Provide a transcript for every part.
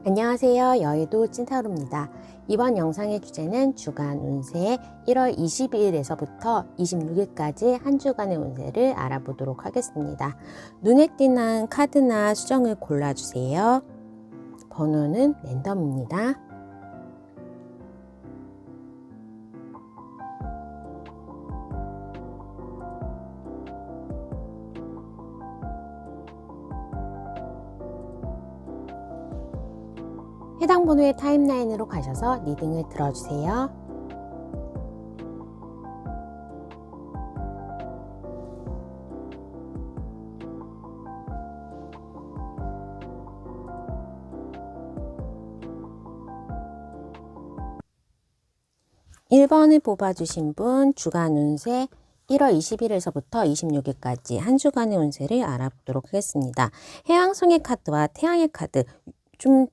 안녕하세요. 여의도 찐타로입니다. 이번 영상의 주제는 주간 운세 1월 22일에서부터 26일까지 한 주간의 운세를 알아보도록 하겠습니다. 눈에 띄는 카드나 수정을 골라주세요. 번호는 랜덤입니다. 해당 번호의 타임라인으로 가셔서 리딩을 들어주세요. (1번을) 뽑아주신 분 주간 운세 1월 20일에서부터 26일까지 한 주간의 운세를 알아보도록 하겠습니다. 해왕성의 카드와 태양의 카드, 좀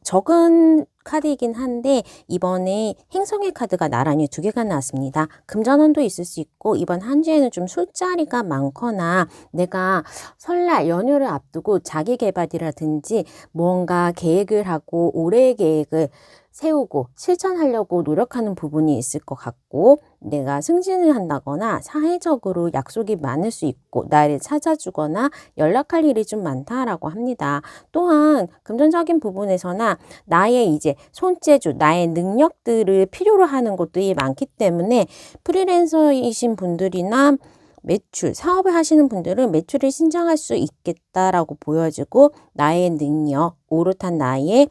적은 카드이긴 한데 이번에 행성의 카드가 나란히 두 개가 나왔습니다. 금전운도 있을 수 있고 이번 한 주에는 좀 술자리가 많거나 내가 설날 연휴를 앞두고 자기 개발이라든지 무언가 계획을 하고 올해의 계획을 세우고 실천하려고 노력하는 부분이 있을 것 같고, 내가 승진을 한다거나 사회적으로 약속이 많을 수 있고 나를 찾아주거나 연락할 일이 좀 많다라고 합니다. 또한 금전적인 부분에서나 나의 이제 손재주, 나의 능력들을 필요로 하는 것들이 많기 때문에 프리랜서이신 분들이나 매출, 사업을 하시는 분들은 매출을 신장할 수 있겠다라고 보여지고, 나의 능력, 오롯한 나의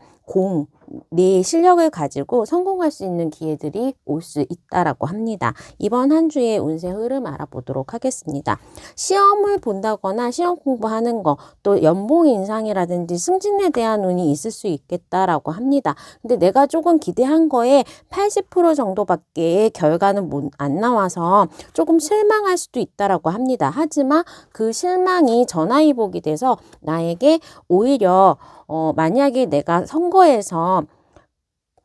내 실력을 가지고 성공할 수 있는 기회들이 올 수 있다라고 합니다. 이번 한 주의 운세 흐름 알아보도록 하겠습니다. 시험을 본다거나 시험 공부하는 거, 또 연봉 인상이라든지 승진에 대한 운이 있을 수 있겠다라고 합니다. 근데 내가 조금 기대한 거에 80% 정도밖에 결과는 안 나와서 조금 실망할 수도 있다라고 합니다. 하지만 그 실망이 전화위복이 돼서 나에게 오히려 만약에 내가 선거에서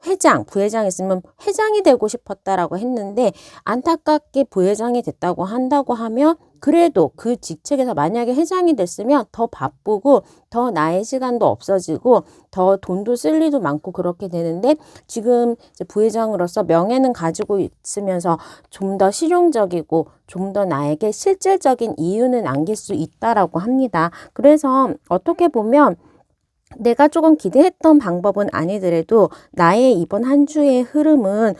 회장, 부회장 했으면 회장이 되고 싶었다라고 했는데 안타깝게 부회장이 됐다고 한다고 하면, 그래도 그 직책에서 만약에 회장이 됐으면 더 바쁘고 더 나의 시간도 없어지고 더 돈도 쓸 일도 많고 그렇게 되는데, 지금 이제 부회장으로서 명예는 가지고 있으면서 좀 더 실용적이고 좀 더 나에게 실질적인 이유는 안길 수 있다라고 합니다. 그래서 어떻게 보면 내가 조금 기대했던 방법은 아니더라도 나의 이번 한 주의 흐름은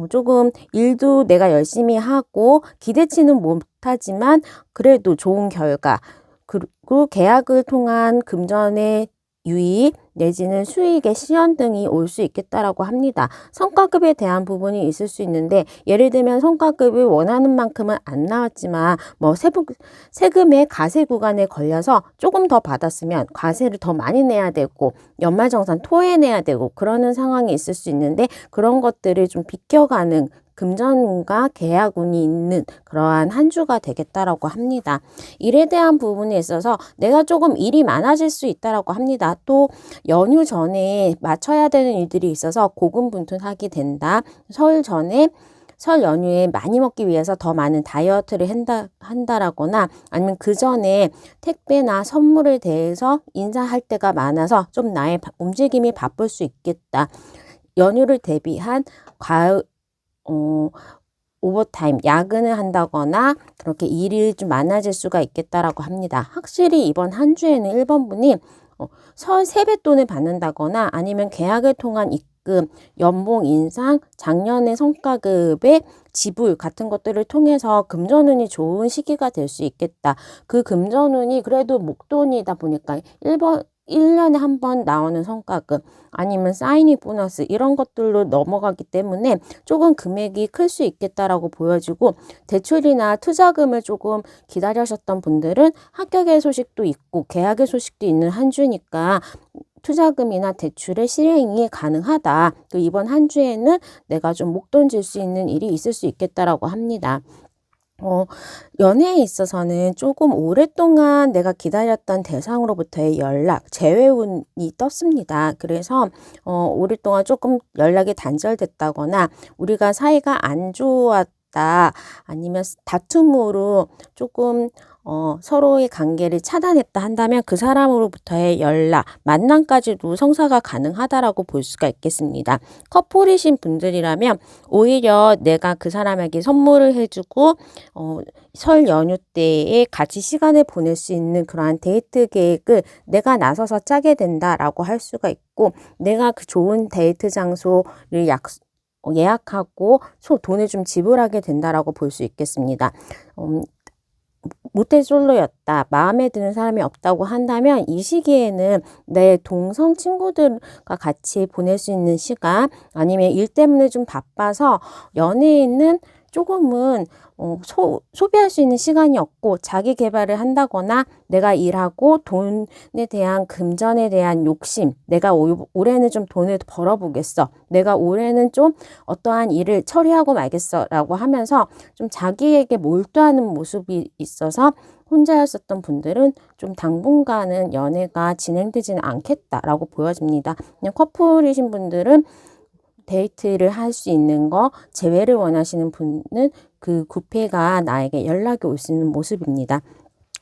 조금 일도 내가 열심히 하고 기대치는 못하지만 그래도 좋은 결과, 그리고 계약을 통한 금전의 유익 내지는 수익의 실현 등이 올 수 있겠다라고 합니다. 성과급에 대한 부분이 있을 수 있는데, 예를 들면 성과급을 원하는 만큼은 안 나왔지만 세금의 과세 구간에 걸려서 조금 더 받았으면 과세를 더 많이 내야 되고 연말정산 토해내야 되고 그러는 상황이 있을 수 있는데, 그런 것들을 좀 비껴가는 금전운과 계약운이 있는 그러한 한 주가 되겠다라고 합니다. 일에 대한 부분에 있어서 내가 조금 일이 많아질 수 있다라고 합니다. 또 연휴 전에 맞춰야 되는 일들이 있어서 고군분투하게 된다. 설 연휴에 많이 먹기 위해서 더 많은 다이어트를 한다라거나, 아니면 그 전에 택배나 선물에 대해서 인사할 때가 많아서 좀 나의 움직임이 바쁠 수 있겠다. 연휴를 대비한 오버타임, 야근을 한다거나 그렇게 일이 좀 많아질 수가 있겠다라고 합니다. 확실히 이번 한 주에는 1번 분이 설 세뱃돈을 받는다거나 아니면 계약을 통한 입금, 연봉 인상, 작년의 성과급의 지불 같은 것들을 통해서 금전운이 좋은 시기가 될 수 있겠다. 그 금전운이 그래도 목돈이다 보니까 1년에 한 번 나오는 성과급 아니면 사인이 보너스 이런 것들로 넘어가기 때문에 조금 금액이 클 수 있겠다라고 보여지고, 대출이나 투자금을 조금 기다리셨던 분들은 합격의 소식도 있고 계약의 소식도 있는 한 주니까 투자금이나 대출의 실행이 가능하다. 또 이번 한 주에는 내가 좀 목돈 질 수 있는 일이 있을 수 있겠다라고 합니다. 연애에 있어서는 조금 오랫동안 내가 기다렸던 대상으로부터의 연락, 재회운이 떴습니다. 그래서 오랫동안 조금 연락이 단절됐다거나 우리가 사이가 안 좋았다, 아니면 다툼으로 조금 서로의 관계를 차단했다 한다면 그 사람으로부터의 연락, 만남까지도 성사가 가능하다라고 볼 수가 있겠습니다. 커플이신 분들이라면 오히려 내가 그 사람에게 선물을 해주고 설 연휴 때에 같이 시간을 보낼 수 있는 그러한 데이트 계획을 내가 나서서 짜게 된다라고 할 수가 있고, 내가 그 좋은 데이트 장소를 예약하고 돈을 좀 지불하게 된다라고 볼 수 있겠습니다. 모태솔로였다, 마음에 드는 사람이 없다고 한다면 이 시기에는 내 동성 친구들과 같이 보낼 수 있는 시간, 아니면 일 때문에 좀 바빠서 연애에는 조금은 소비할 수 있는 시간이 없고 자기 개발을 한다거나, 내가 일하고 돈에 대한 금전에 대한 욕심, 내가 올해는 좀 돈을 벌어보겠어, 내가 올해는 좀 어떠한 일을 처리하고 말겠어 라고 하면서 좀 자기에게 몰두하는 모습이 있어서 혼자였었던 분들은 좀 당분간은 연애가 진행되지는 않겠다라고 보여집니다. 그냥 커플이신 분들은 데이트를 할 수 있는 거, 재회를 원하시는 분은 그 구패가 나에게 연락이 올 수 있는 모습입니다.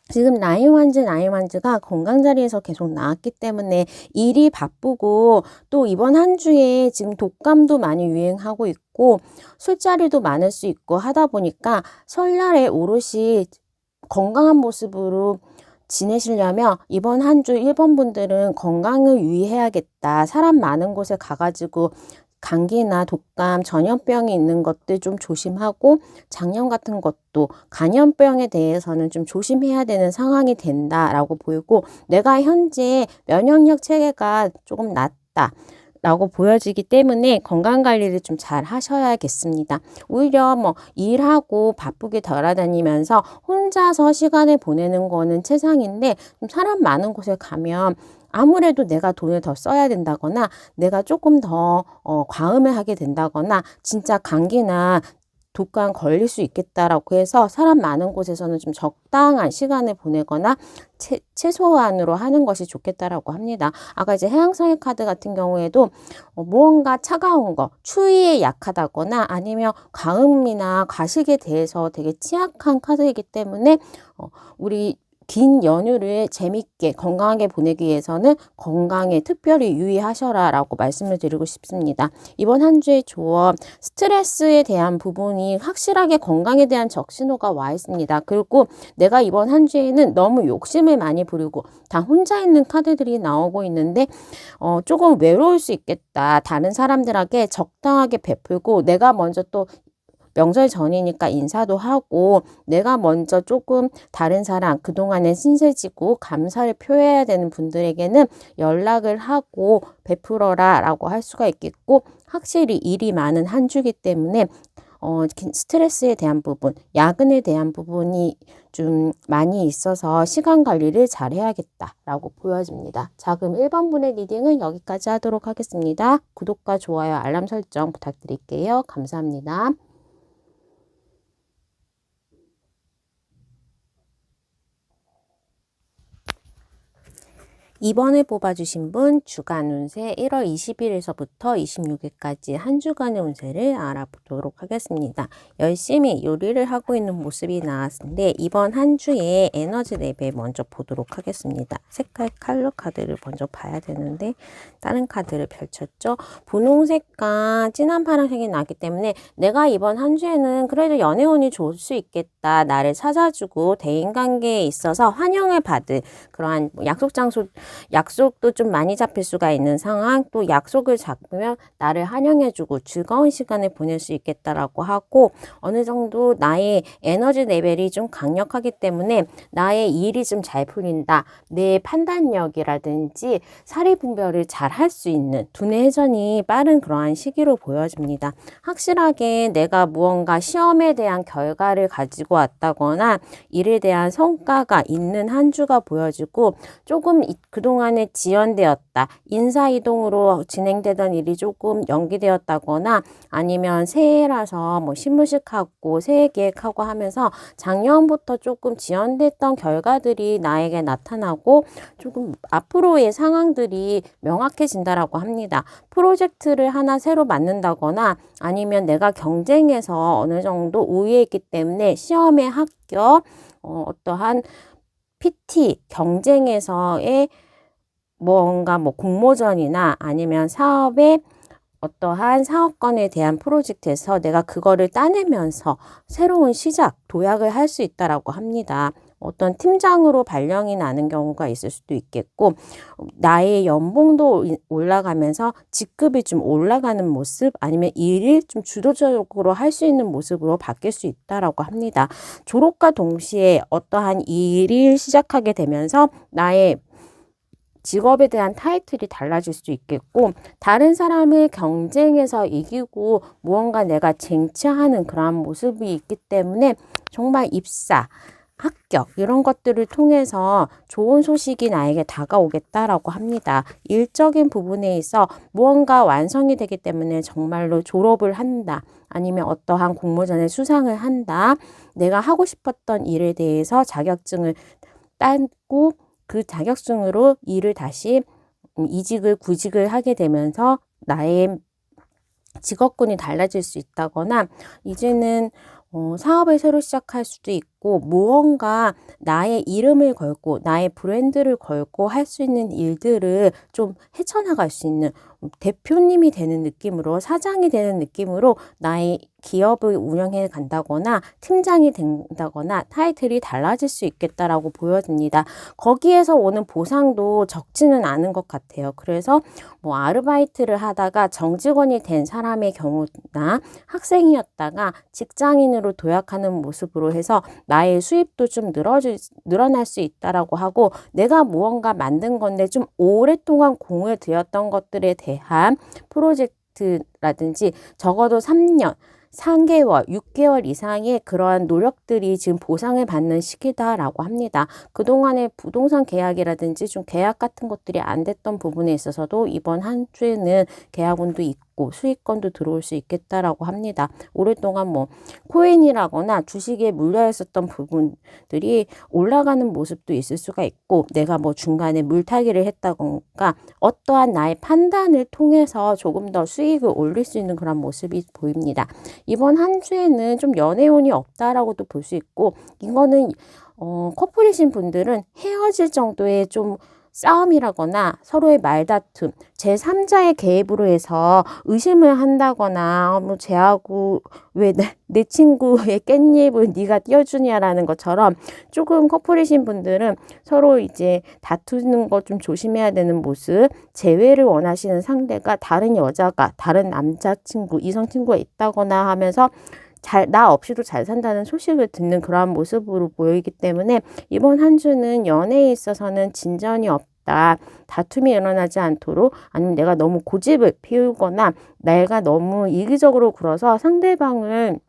지금 나인완즈가 건강 자리에서 계속 나왔기 때문에 일이 바쁘고, 또 이번 한 주에 지금 독감도 많이 유행하고 있고 술자리도 많을 수 있고 하다 보니까 설날에 오롯이 건강한 모습으로 지내시려면 이번 한 주 1번 분들은 건강을 유의해야겠다. 사람 많은 곳에 가가지고 감기나 독감, 전염병이 있는 것들 좀 조심하고, 장염 같은 것도 간염병에 대해서는 좀 조심해야 되는 상황이 된다라고 보이고, 내가 현재 면역력 체계가 조금 낮다 라고 보여지기 때문에 건강관리를 좀 잘 하셔야겠습니다. 오히려 일하고 바쁘게 돌아다니면서 혼자서 시간을 보내는 거는 최상인데, 좀 사람 많은 곳에 가면 아무래도 내가 돈을 더 써야 된다거나, 내가 조금 더 과음을 하게 된다거나, 진짜 감기나 독감 걸릴 수 있겠다라고 해서 사람 많은 곳에서는 좀 적당한 시간을 보내거나 최소한으로 하는 것이 좋겠다라고 합니다. 아까 이제 해양성의 카드 같은 경우에도 무언가 차가운 거, 추위에 약하다거나 아니면 과음이나 과식에 대해서 되게 취약한 카드이기 때문에 우리 긴 연휴를 재밌게 건강하게 보내기 위해서는 건강에 특별히 유의하셔라 라고 말씀을 드리고 싶습니다. 이번 한 주의 조언, 스트레스에 대한 부분이 확실하게 건강에 대한 적신호가 와 있습니다. 그리고 내가 이번 한 주에는 너무 욕심을 많이 부리고 다 혼자 있는 카드들이 나오고 있는데 조금 외로울 수 있겠다. 다른 사람들에게 적당하게 베풀고, 내가 먼저 또 명절 전이니까 인사도 하고, 내가 먼저 조금 다른 사람, 그동안에 신세지고 감사를 표해야 되는 분들에게는 연락을 하고 베풀어라 라고 할 수가 있겠고, 확실히 일이 많은 한 주기 때문에 스트레스에 대한 부분, 야근에 대한 부분이 좀 많이 있어서 시간 관리를 잘 해야겠다라고 보여집니다. 자, 그럼 1번 분의 리딩은 여기까지 하도록 하겠습니다. 구독과 좋아요, 알람 설정 부탁드릴게요. 감사합니다. 2번을 뽑아주신 분, 주간 운세 1월 20일에서부터 26일까지 한 주간의 운세를 알아보도록 하겠습니다. 열심히 요리를 하고 있는 모습이 나왔는데, 이번 한 주의 에너지 레벨 먼저 보도록 하겠습니다. 색깔 컬러 카드를 먼저 봐야 되는데 다른 카드를 펼쳤죠. 분홍색과 진한 파란색이 나기 때문에 내가 이번 한 주에는 그래도 연애운이 좋을 수 있겠다. 나를 찾아주고 대인관계에 있어서 환영을 받을 그러한 약속도 좀 많이 잡힐 수가 있는 상황, 또 약속을 잡으면 나를 환영해주고 즐거운 시간을 보낼 수 있겠다라고 하고, 어느 정도 나의 에너지 레벨이 좀 강력하기 때문에 나의 일이 좀 잘 풀린다. 내 판단력이라든지 사리분별을 잘 할 수 있는 두뇌 회전이 빠른 그러한 시기로 보여집니다. 확실하게 내가 무언가 시험에 대한 결과를 가지고 왔다거나 일에 대한 성과가 있는 한 주가 보여지고, 조금 그동안에 지연되었다, 인사이동으로 진행되던 일이 조금 연기되었다거나, 아니면 새해라서 신무식하고 새해 계획하고 하면서 작년부터 조금 지연됐던 결과들이 나에게 나타나고 조금 앞으로의 상황들이 명확해진다라고 합니다. 프로젝트를 하나 새로 맡는다거나, 아니면 내가 경쟁에서 어느 정도 우위에 있기 때문에 시험에 합격, 어떠한 PT 경쟁에서의 뭔가 뭐 공모전이나 아니면 사업의 어떠한 사업권에 대한 프로젝트에서 내가 그거를 따내면서 새로운 시작, 도약을 할 수 있다라고 합니다. 어떤 팀장으로 발령이 나는 경우가 있을 수도 있겠고, 나의 연봉도 올라가면서 직급이 좀 올라가는 모습, 아니면 일을 좀 주도적으로 할 수 있는 모습으로 바뀔 수 있다라고 합니다. 졸업과 동시에 어떠한 일을 시작하게 되면서 나의 직업에 대한 타이틀이 달라질 수 있겠고, 다른 사람을 경쟁해서 이기고 무언가 내가 쟁취하는 그런 모습이 있기 때문에 정말 입사, 합격 이런 것들을 통해서 좋은 소식이 나에게 다가오겠다라고 합니다. 일적인 부분에 있어 무언가 완성이 되기 때문에 정말로 졸업을 한다. 아니면 어떠한 공모전에 수상을 한다. 내가 하고 싶었던 일에 대해서 자격증을 따고 그 자격증으로 일을 다시 이직을 구직을 하게 되면서 나의 직업군이 달라질 수 있다거나, 이제는 사업을 새로 시작할 수도 있고, 무언가 나의 이름을 걸고 나의 브랜드를 걸고 할 수 있는 일들을 좀 헤쳐나갈 수 있는 대표님이 되는 느낌으로, 사장이 되는 느낌으로 나의 기업을 운영해 간다거나 팀장이 된다거나 타이틀이 달라질 수 있겠다라고 보여집니다. 거기에서 오는 보상도 적지는 않은 것 같아요. 그래서 뭐 아르바이트를 하다가 정직원이 된 사람의 경우나 학생이었다가 직장인으로 도약하는 모습으로 해서 나의 수입도 좀 늘어날 수 있다라고 하고, 내가 무언가 만든 건데 좀 오랫동안 공을 들였던 것들에 대한 프로젝트라든지 적어도 3년, 3개월, 6개월 이상의 그러한 노력들이 지금 보상을 받는 시기다라고 합니다. 그동안의 부동산 계약이라든지 좀 계약 같은 것들이 안 됐던 부분에 있어서도 이번 한 주에는 계약운도 있고 수익권도 들어올 수 있겠다라고 합니다. 오랫동안 뭐 코인이라거나 주식에 물려 있었던 부분들이 올라가는 모습도 있을 수가 있고, 내가 뭐 중간에 물타기를 했다던가 어떠한 나의 판단을 통해서 조금 더 수익을 올릴 수 있는 그런 모습이 보입니다. 이번 한 주에는 좀 연애운이 없다라고도 볼 수 있고, 이거는 커플이신 분들은 헤어질 정도의 좀 싸움이라거나 서로의 말다툼, 제3자의 개입으로 해서 의심을 한다거나 뭐 쟤하고 왜 내 친구의 깻잎을 네가 띄워주냐라는 것처럼, 조금 커플이신 분들은 서로 이제 다투는 거 좀 조심해야 되는 모습, 재회를 원하시는 상대가 다른 여자가, 다른 남자친구, 이성친구가 있다거나 하면서 나 없이도 잘 산다는 소식을 듣는 그러한 모습으로 보이기 때문에 이번 한 주는 연애에 있어서는 진전이 없다. 다툼이 일어나지 않도록, 아니면 내가 너무 고집을 피우거나 내가 너무 이기적으로 굴어서 상대방을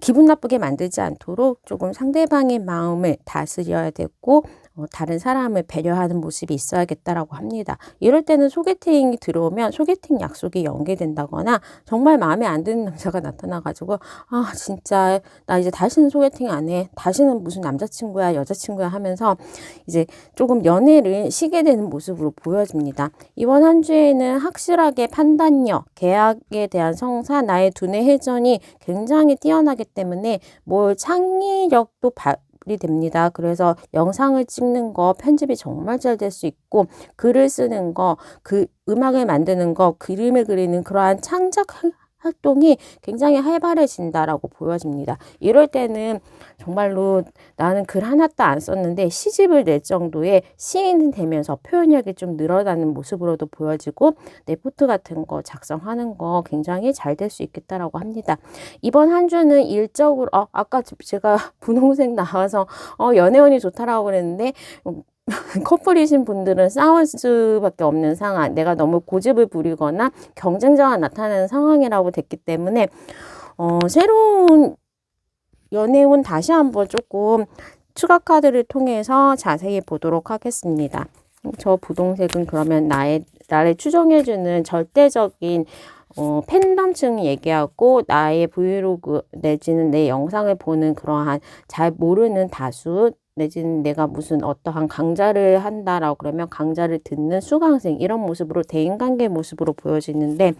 기분 나쁘게 만들지 않도록 조금 상대방의 마음을 다스려야 되고, 다른 사람을 배려하는 모습이 있어야겠다라고 합니다. 이럴 때는 소개팅이 들어오면 소개팅 약속이 연기된다거나, 정말 마음에 안 드는 남자가 나타나가지고 아 진짜 나 이제 다시는 소개팅 안 해, 다시는 무슨 남자친구야 여자친구야 하면서 이제 조금 연애를 쉬게 되는 모습으로 보여집니다. 이번 한 주에는 확실하게 판단력, 계약에 대한 성사, 나의 두뇌 회전이 굉장히 뛰어나기 때문에 뭘 창의력도 이 됩니다. 그래서 영상을 찍는 거, 편집이 정말 잘 될 수 있고, 글을 쓰는 거, 음악을 만드는 거, 그림을 그리는 그러한 창작 활동이 굉장히 활발해진다라고 보여집니다. 이럴 때는 정말로 나는 글 하나도 안 썼는데 시집을 낼 정도의 시인이 되면서 표현력이 좀 늘어나는 모습으로도 보여지고, 레포트 같은 거 작성하는 거 굉장히 잘 될 수 있겠다라고 합니다. 이번 한 주는 일적으로 아까 제가 분홍색 나와서 연애운이 좋다라고 그랬는데, 커플이신 분들은 싸울 수밖에 없는 상황, 내가 너무 고집을 부리거나 경쟁자가 나타나는 상황이라고 됐기 때문에 새로운 연애운 다시 한번 조금 추가 카드를 통해서 자세히 보도록 하겠습니다. 저 부동색은 그러면 나를 추종해주는 절대적인 팬덤층 얘기하고, 나의 브이로그 내지는 내 영상을 보는 그러한 잘 모르는 다수 내지는 내가 무슨 어떠한 강좌를 한다라고 그러면 강좌를 듣는 수강생 이런 모습으로 대인관계 모습으로 보여지는데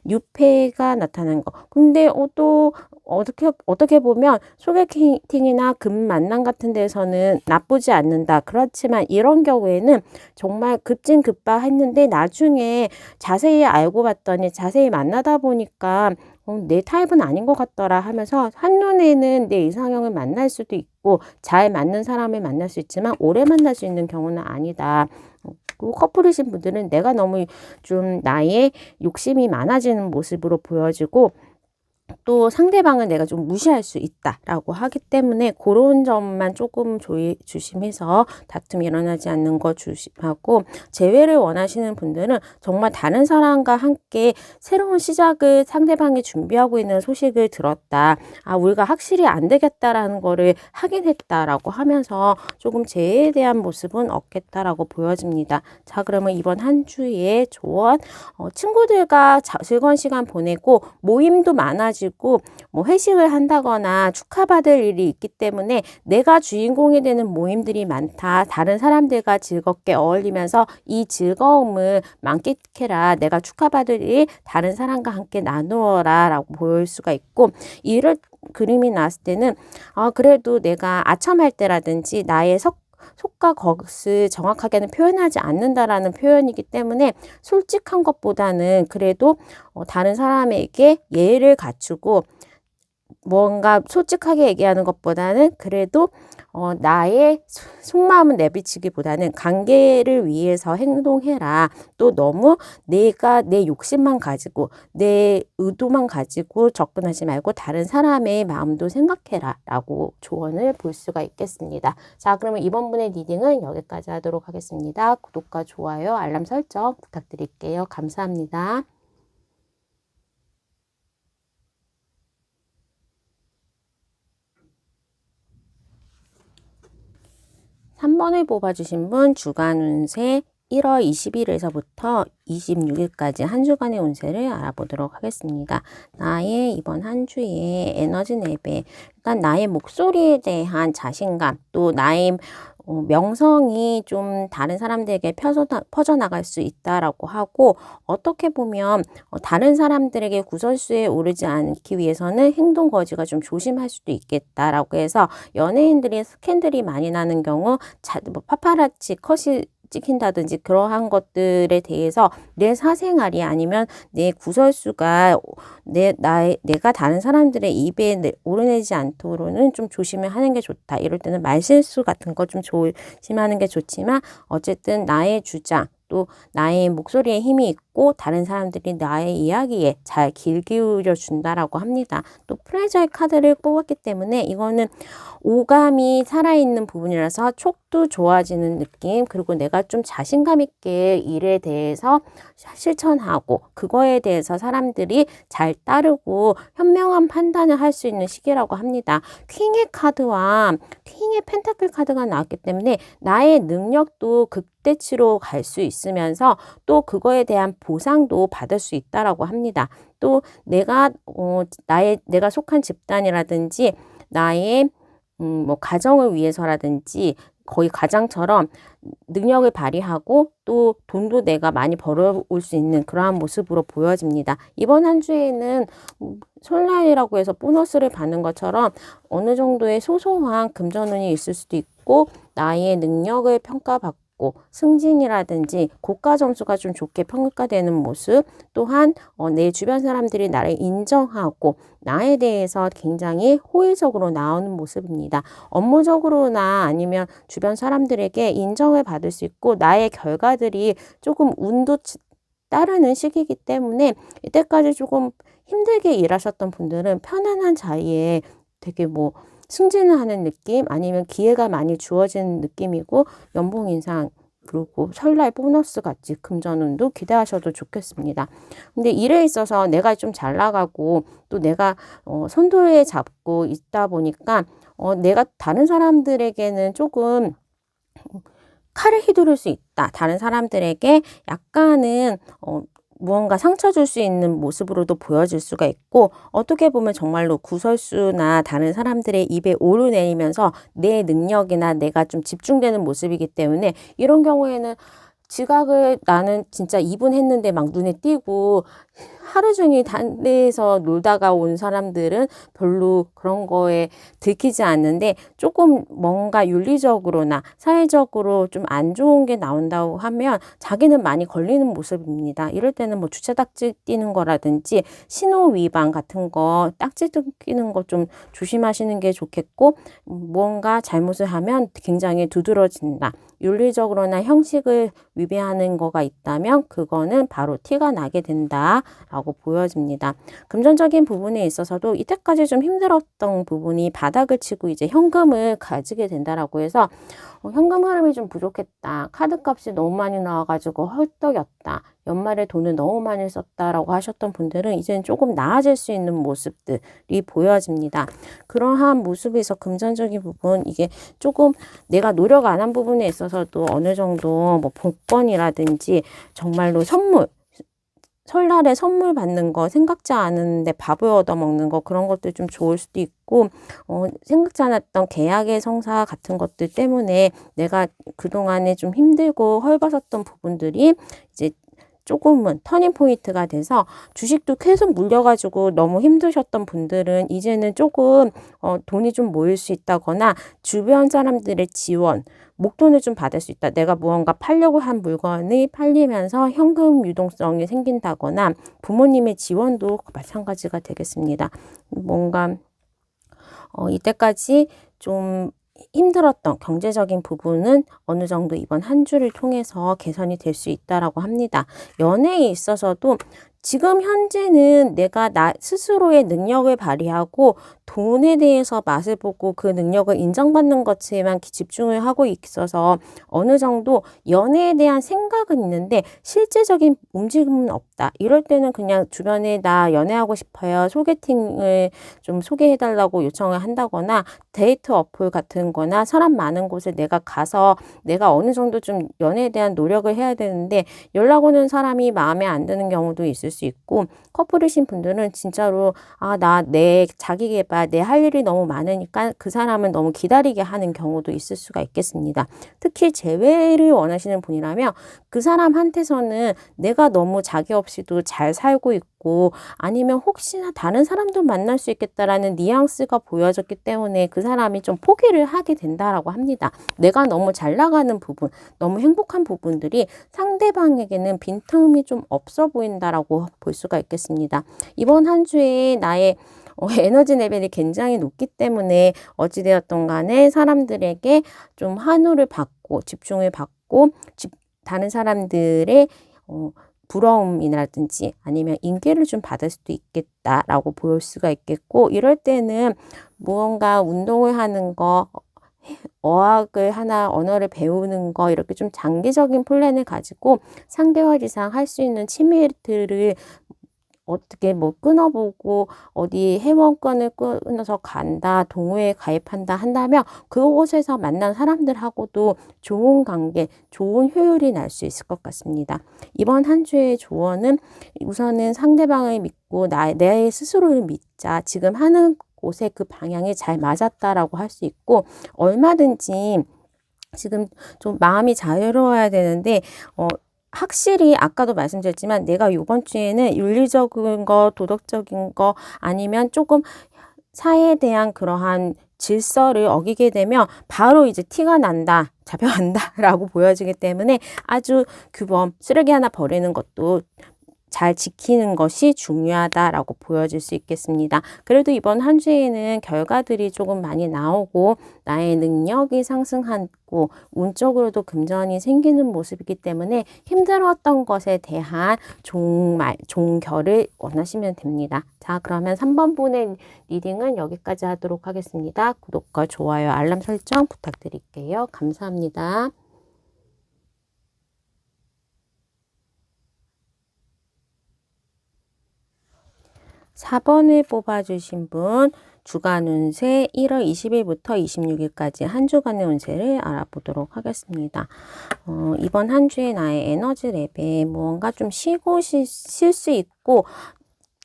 유패가 나타난 거. 근데 또 어떻게 보면 소개팅이나 금 만남 같은 데서는 나쁘지 않는다. 그렇지만 이런 경우에는 정말 급진급파 했는데 나중에 자세히 알고 봤더니 자세히 만나다 보니까 내 타입은 아닌 것 같더라 하면서 한눈에는 내 이상형을 만날 수도 있고 잘 맞는 사람을 만날 수 있지만 오래 만날 수 있는 경우는 아니다. 커플이신 분들은 내가 너무 좀 나의 욕심이 많아지는 모습으로 보여지고 또 상대방을 내가 좀 무시할 수 있다라고 하기 때문에 그런 점만 조금 조심해서 다툼이 일어나지 않는 거 조심하고, 재회를 원하시는 분들은 정말 다른 사람과 함께 새로운 시작을 상대방이 준비하고 있는 소식을 들었다. 우리가 확실히 안 되겠다라는 거를 확인했다라고 하면서 조금 재회에 대한 모습은 없겠다라고 보여집니다. 자, 그러면 이번 한 주의 조언, 친구들과 즐거운 시간 보내고 모임도 많아지고 뭐 회식을 한다거나 축하받을 일이 있기 때문에 내가 주인공이 되는 모임들이 많다. 다른 사람들과 즐겁게 어울리면서 이 즐거움을 만끽해라. 내가 축하받을 일 다른 사람과 함께 나누어라 라고 보일 수가 있고, 이를 그림이 나왔을 때는 그래도 내가 아첨할 때라든지 나의 속과 겉을 정확하게는 표현하지 않는다라는 표현이기 때문에 솔직한 것보다는 그래도 다른 사람에게 예의를 갖추고 뭔가 솔직하게 얘기하는 것보다는 그래도 나의 속마음은 내비치기보다는 관계를 위해서 행동해라. 또 너무 내가 내 욕심만 가지고 내 의도만 가지고 접근하지 말고 다른 사람의 마음도 생각해라 라고 조언을 볼 수가 있겠습니다. 자, 그러면 이번 분의 리딩은 여기까지 하도록 하겠습니다. 구독과 좋아요, 알람 설정 부탁드릴게요. 감사합니다. 3번을 뽑아주신 분 주간 운세 1월 20일에서부터 26일까지 한 주간의 운세를 알아보도록 하겠습니다. 나의 이번 한 주의 에너지 레벨, 일단 나의 목소리에 대한 자신감, 또 나의 명성이 좀 다른 사람들에게 퍼져나갈 수 있다라고 하고, 어떻게 보면 다른 사람들에게 구설수에 오르지 않기 위해서는 행동 거지가 좀 조심할 수도 있겠다라고 해서 연예인들이 스캔들이 많이 나는 경우 뭐 파파라치 컷이 찍힌다든지 그러한 것들에 대해서 내 사생활이 아니면 내 구설수가 내가 다른 사람들의 입에 오르내지 않도록은 좀 조심을 하는 게 좋다. 이럴 때는 말실수 같은 거 좀 조심하는 게 좋지만 어쨌든 나의 주장 또 나의 목소리에 힘이 있고 다른 사람들이 나의 이야기에 잘 귀 기울여 준다라고 합니다. 또 플레저의 카드를 뽑았기 때문에 이거는 오감이 살아있는 부분이라서 촉도 좋아지는 느낌, 그리고 내가 좀 자신감 있게 일에 대해서 실천하고 그거에 대해서 사람들이 잘 따르고 현명한 판단을 할 수 있는 시기라고 합니다. 퀸의 카드와 퀸의 펜타클 카드가 나왔기 때문에 나의 능력도 극대치로 갈 수 있으면서 또 그거에 대한 보상도 받을 수 있다라고 합니다. 또 내가 속한 집단이라든지 나의 뭐 가정을 위해서라든지 거의 가장처럼 능력을 발휘하고 또 돈도 내가 많이 벌어올 수 있는 그러한 모습으로 보여집니다. 이번 한 주에는 설날이라고 해서 보너스를 받는 것처럼 어느 정도의 소소한 금전운이 있을 수도 있고, 나의 능력을 평가받고 승진이라든지 고가 점수가 좀 좋게 평가되는 모습, 또한 내 주변 사람들이 나를 인정하고 나에 대해서 굉장히 호의적으로 나오는 모습입니다. 업무적으로나 아니면 주변 사람들에게 인정을 받을 수 있고 나의 결과들이 조금 운도 따르는 시기이기 때문에 이때까지 조금 힘들게 일하셨던 분들은 편안한 자리에 되게 승진을 하는 느낌, 아니면 기회가 많이 주어지는 느낌이고, 연봉 인상 그리고 설날 보너스 같이 금전운도 기대하셔도 좋겠습니다. 근데 일에 있어서 내가 좀 잘 나가고 또 내가 선도에 잡고 있다 보니까 내가 다른 사람들에게는 조금 칼을 휘두를 수 있다. 다른 사람들에게 약간은 무언가 상처 줄 수 있는 모습으로도 보여질 수가 있고, 어떻게 보면 정말로 구설수나 다른 사람들의 입에 오르내리면서 내 능력이나 내가 좀 집중되는 모습이기 때문에, 이런 경우에는 지각을 나는 진짜 2분 했는데 막 눈에 띄고 하루 종일 단대에서 놀다가 온 사람들은 별로 그런 거에 들키지 않는데, 조금 뭔가 윤리적으로나 사회적으로 좀 안 좋은 게 나온다고 하면 자기는 많이 걸리는 모습입니다. 이럴 때는 뭐 주차 딱지 띄는 거라든지 신호 위반 같은 거 딱지 띄는 거 좀 조심하시는 게 좋겠고, 무언가 잘못을 하면 굉장히 두드러진다. 윤리적으로나 형식을 위배하는 거가 있다면 그거는 바로 티가 나게 된다라고 보여집니다. 금전적인 부분에 있어서도 이때까지 좀 힘들었던 부분이 바닥을 치고 이제 현금을 가지게 된다라고 해서, 현금 흐름이 좀 부족했다. 카드값이 너무 많이 나와가지고 헐떡였다. 연말에 돈을 너무 많이 썼다라고 하셨던 분들은 이제는 조금 나아질 수 있는 모습들이 보여집니다. 그러한 모습에서 금전적인 부분, 이게 조금 내가 노력 안 한 부분에 있어서도 어느 정도 뭐 복권이라든지 정말로 선물, 설날에 선물 받는 거, 생각지 않은데 밥을 얻어먹는 거, 그런 것들 좀 좋을 수도 있고, 생각지 않았던 계약의 성사 같은 것들 때문에 내가 그동안에 좀 힘들고 헐벗었던 부분들이 이제 조금은 터닝 포인트가 돼서, 주식도 계속 물려가지고 너무 힘드셨던 분들은 이제는 조금 돈이 좀 모일 수 있다거나 주변 사람들의 지원, 목돈을 좀 받을 수 있다. 내가 무언가 팔려고 한 물건이 팔리면서 현금 유동성이 생긴다거나 부모님의 지원도 마찬가지가 되겠습니다. 뭔가 이때까지 좀 힘들었던 경제적인 부분은 어느 정도 이번 한 주를 통해서 개선이 될 수 있다라고 합니다. 연애에 있어서도 지금 현재는 내가 나 스스로의 능력을 발휘하고 돈에 대해서 맛을 보고 그 능력을 인정받는 것에만 집중을 하고 있어서 어느 정도 연애에 대한 생각은 있는데 실제적인 움직임은 없다. 이럴 때는 그냥 주변에 나 연애하고 싶어요. 소개팅을 좀 소개해달라고 요청을 한다거나 데이트 어플 같은 거나 사람 많은 곳에 내가 가서 내가 어느 정도 좀 연애에 대한 노력을 해야 되는데 연락 오는 사람이 마음에 안 드는 경우도 있을 수 있고, 커플이신 분들은 진짜로 나 내 자기 개발, 내 할 일이 너무 많으니까 그 사람을 너무 기다리게 하는 경우도 있을 수가 있겠습니다. 특히 재회를 원하시는 분이라면 그 사람한테서는 내가 너무 자기 없이도 잘 살고 있고, 아니면 혹시나 다른 사람도 만날 수 있겠다라는 뉘앙스가 보여졌기 때문에 그 사람이 좀 포기를 하게 된다라고 합니다. 내가 너무 잘 나가는 부분, 너무 행복한 부분들이 상대방에게는 빈틈이 좀 없어 보인다라고 볼 수가 있겠습니다. 이번 한 주에 나의 에너지 레벨이 굉장히 높기 때문에 어찌되었던 간에 사람들에게 좀 환호를 받고 집중을 받고 다른 사람들의 부러움이라든지 아니면 인기를 좀 받을 수도 있겠다라고 볼 수가 있겠고, 이럴 때는 무언가 운동을 하는 거, 어학을 하나, 언어를 배우는 거, 이렇게 좀 장기적인 플랜을 가지고 3개월 이상 할 수 있는 취미들을 어떻게 뭐 끊어보고 어디 회원권을 끊어서 간다, 동호회에 가입한다 한다면 그곳에서 만난 사람들하고도 좋은 관계, 좋은 효율이 날 수 있을 것 같습니다. 이번 한 주의 조언은 우선은 상대방을 믿고 내 스스로를 믿자. 지금 하는 곳에 그 방향이 잘 맞았다라고 할 수 있고, 얼마든지 지금 좀 마음이 자유로워야 되는데 확실히 아까도 말씀드렸지만 내가 이번 주에는 윤리적인 거, 도덕적인 거 아니면 조금 사회에 대한 그러한 질서를 어기게 되면 바로 이제 티가 난다, 잡혀간다 라고 보여지기 때문에 아주 규범, 쓰레기 하나 버리는 것도 잘 지키는 것이 중요하다라고 보여질 수 있겠습니다. 그래도 이번 한 주에는 결과들이 조금 많이 나오고 나의 능력이 상승하고 운적으로도 금전이 생기는 모습이기 때문에 힘들었던 것에 대한 좋은 결을 원하시면 됩니다. 자, 그러면 3번 분의 리딩은 여기까지 하도록 하겠습니다. 구독과 좋아요, 알람 설정 부탁드릴게요. 감사합니다. 4번을 뽑아주신 분, 주간 운세 1월 20일부터 26일까지 한 주간의 운세를 알아보도록 하겠습니다. 이번 한 주의 나의 에너지 레벨, 무언가 좀 쉬고 쉴 수 있고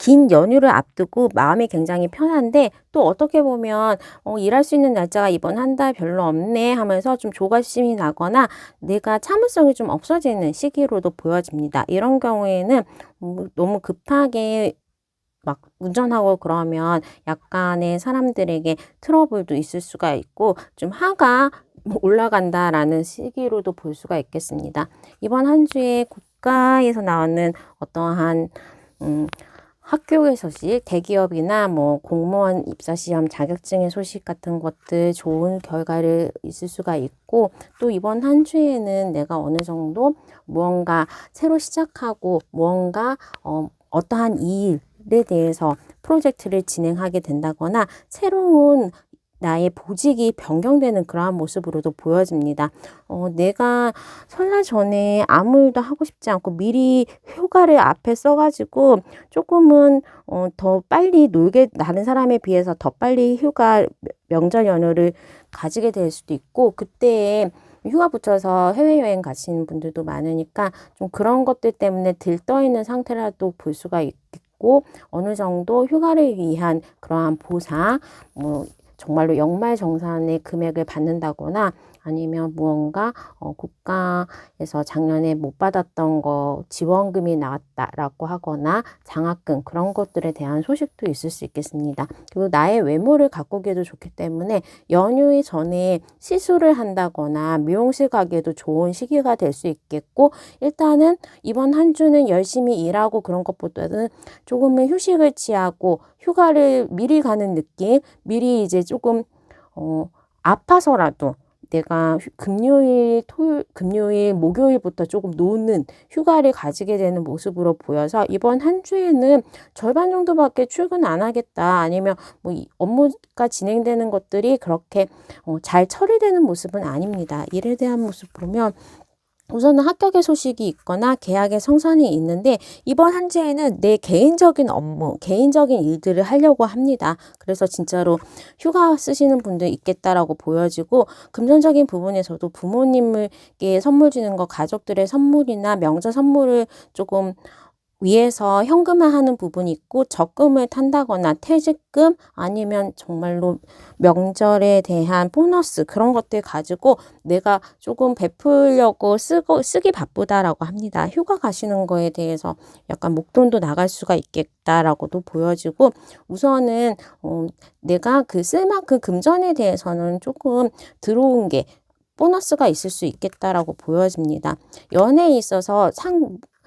긴 연휴를 앞두고 마음이 굉장히 편한데, 또 어떻게 보면 일할 수 있는 날짜가 이번 한 달 별로 없네 하면서 좀 조바심이 나거나 내가 참을성이 좀 없어지는 시기로도 보여집니다. 이런 경우에는 너무 급하게 막 운전하고 그러면 약간의 사람들에게 트러블도 있을 수가 있고 좀 화가 올라간다라는 시기로도 볼 수가 있겠습니다. 이번 한 주에 국가에서 나오는 어떠한 학교의 소식, 대기업이나 뭐 공무원 입사시험 자격증의 소식 같은 것들 좋은 결과를 있을 수가 있고, 또 이번 한 주에는 내가 어느 정도 무언가 새로 시작하고 무언가 어떠한 일에 대해서 프로젝트를 진행하게 된다거나 새로운 나의 보직이 변경되는 그러한 모습으로도 보여집니다. 내가 설날 전에 아무 일도 하고 싶지 않고 미리 휴가를 앞에 써가지고 조금은 더 빨리 놀게, 다른 사람에 비해서 더 빨리 휴가 명절 연휴를 가지게 될 수도 있고, 그때에 휴가 붙여서 해외여행 가시는 분들도 많으니까 좀 그런 것들 때문에 들떠 있는 상태라도 볼 수가 있고, 어느 정도 휴가를 위한 그러한 보상, 정말로 연말정산의 금액을 받는다거나 아니면 무언가 국가에서 작년에 못 받았던 거 지원금이 나왔다라고 하거나 장학금, 그런 것들에 대한 소식도 있을 수 있겠습니다. 그리고 나의 외모를 가꾸기도 좋기 때문에 연휴 전에 시술을 한다거나 미용실 가기에도 좋은 시기가 될 수 있겠고, 일단은 이번 한 주는 열심히 일하고 그런 것보다는 조금은 휴식을 취하고 휴가를 미리 가는 느낌, 미리 이제 조금 아파서라도 내가 금요일, 목요일부터 조금 노는 휴가를 가지게 되는 모습으로 보여서 이번 한 주에는 절반 정도밖에 출근 안 하겠다, 아니면 뭐 업무가 진행되는 것들이 그렇게 잘 처리되는 모습은 아닙니다. 일에 대한 모습 보면 우선은 합격의 소식이 있거나 계약의 성사이 있는데, 이번 한 주에는 내 개인적인 업무, 개인적인 일들을 하려고 합니다. 그래서 진짜로 휴가 쓰시는 분들 있겠다라고 보여지고, 금전적인 부분에서도 부모님께 선물 주는 거, 가족들의 선물이나 명절 선물을 조금 위에서 현금화하는 부분이 있고, 적금을 탄다거나 퇴직금, 아니면 정말로 명절에 대한 보너스, 그런 것들 가지고 내가 조금 베풀려고 쓰기 바쁘다라고 합니다. 휴가 가시는 거에 대해서 약간 목돈도 나갈 수가 있겠다라고도 보여지고, 우선은 내가 쓸 만큼 금전에 대해서는 조금 들어온 게 보너스가 있을 수 있겠다라고 보여집니다. 연애에 있어서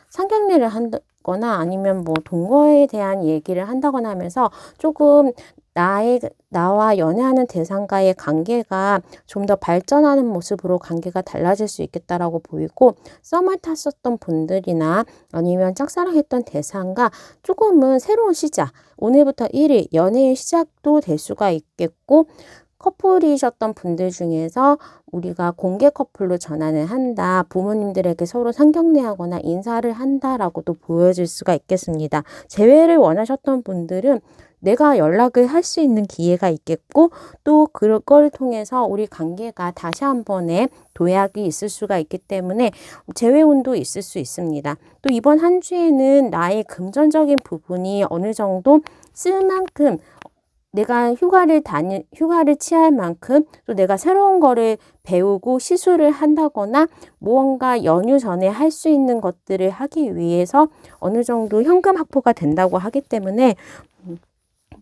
상견례를 한다거나 아니면 뭐 동거에 대한 얘기를 한다거나 하면서 조금 나와 연애하는 대상과의 관계가 좀 더 발전하는 모습으로 관계가 달라질 수 있겠다라고 보이고, 썸을 탔었던 분들이나 아니면 짝사랑했던 대상과 조금은 새로운 시작, 오늘부터 1일 연애의 시작도 될 수가 있겠고, 커플이셨던 분들 중에서 우리가 공개 커플로 전환을 한다, 부모님들에게 서로 상견례하거나 인사를 한다라고도 보여질 수가 있겠습니다. 재회를 원하셨던 분들은 내가 연락을 할 수 있는 기회가 있겠고, 또 그걸 통해서 우리 관계가 다시 한 번의 도약이 있을 수가 있기 때문에 재회운도 있을 수 있습니다. 또 이번 한 주에는 나의 금전적인 부분이 어느 정도 쓸 만큼, 내가 휴가를 취할 만큼, 또 내가 새로운 거를 배우고 시술을 한다거나 무언가 연휴 전에 할 수 있는 것들을 하기 위해서 어느 정도 현금 확보가 된다고 하기 때문에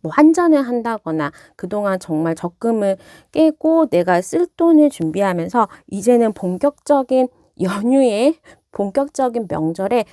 뭐 환전을 한다거나 그동안 정말 적금을 깨고 내가 쓸 돈을 준비하면서 이제는 본격적인 연휴에, 본격적인 명절에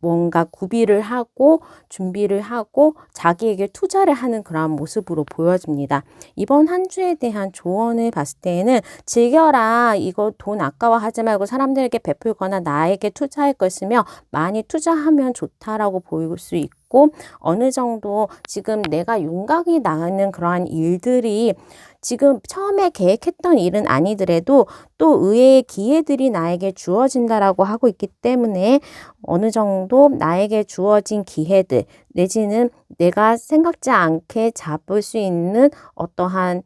뭔가 구비를 하고 준비를 하고 자기에게 투자를 하는 그런 모습으로 보여집니다. 이번 한 주에 대한 조언을 봤을 때에는 즐겨라, 이거 돈 아까워하지 말고 사람들에게 베풀거나 나에게 투자할 것이며 많이 투자하면 좋다라고 보일 수 있고, 어느 정도 지금 내가 윤곽이 나는 그러한 일들이 지금 처음에 계획했던 일은 아니더라도 또 의외의 기회들이 나에게 주어진다라고 하고 있기 때문에 어느 정도 나에게 주어진 기회들 내지는 내가 생각지 않게 잡을 수 있는 어떠한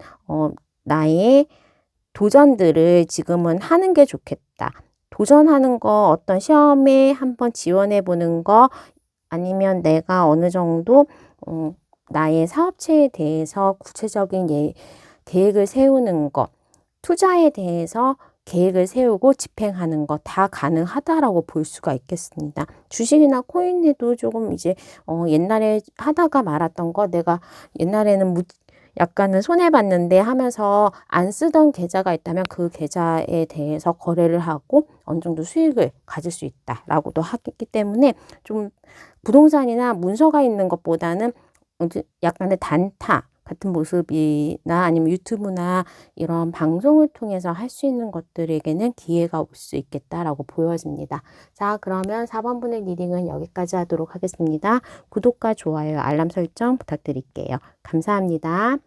나의 도전들을 지금은 하는 게 좋겠다. 도전하는 거, 어떤 시험에 한번 지원해 보는 거, 아니면 내가 어느 정도 나의 사업체에 대해서 구체적인 계획을 세우는 것, 투자에 대해서 계획을 세우고 집행하는 거 다 가능하다라고 볼 수가 있겠습니다. 주식이나 코인에도 조금 이제 옛날에 하다가 말았던 거 내가 옛날에는 약간은 손해봤는데 하면서 안 쓰던 계좌가 있다면 그 계좌에 대해서 거래를 하고 어느 정도 수익을 가질 수 있다라고도 하기 때문에 좀 부동산이나 문서가 있는 것보다는 약간의 단타 같은 모습이나 아니면 유튜브나 이런 방송을 통해서 할 수 있는 것들에게는 기회가 올 수 있겠다라고 보여집니다. 자, 그러면 4번 분의 리딩은 여기까지 하도록 하겠습니다. 구독과 좋아요, 알람 설정 부탁드릴게요. 감사합니다.